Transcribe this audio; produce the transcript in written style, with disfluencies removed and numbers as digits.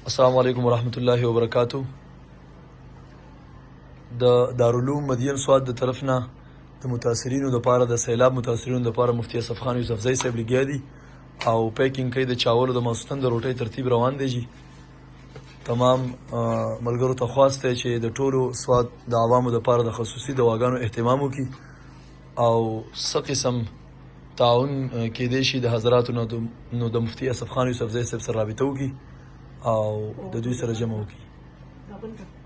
السلام علیکم ورحمۃ اللہ وبرکاتہ. د دارالعلوم مدین سواد د طرف نه د متاثرینو دپاره د سیلاب متاثرینو دپاره مفتی اسف خان یوسفزی صاحب لګیا دي او پیکینګ کوي د چاولو د ماسختن د روټۍ ترتیب روان دی. جی تمام ملګرو ته خواست دی چې د ټولو سواد د عوامو دپاره د خصوصي دواګانو اهتمام وکړي او څه قسم تعاون کیدی شي د حضراتو نو د مفتی اسف خان یوسفزی صاحب سره رابطه وکړي او د دوی سره جمع وکړي.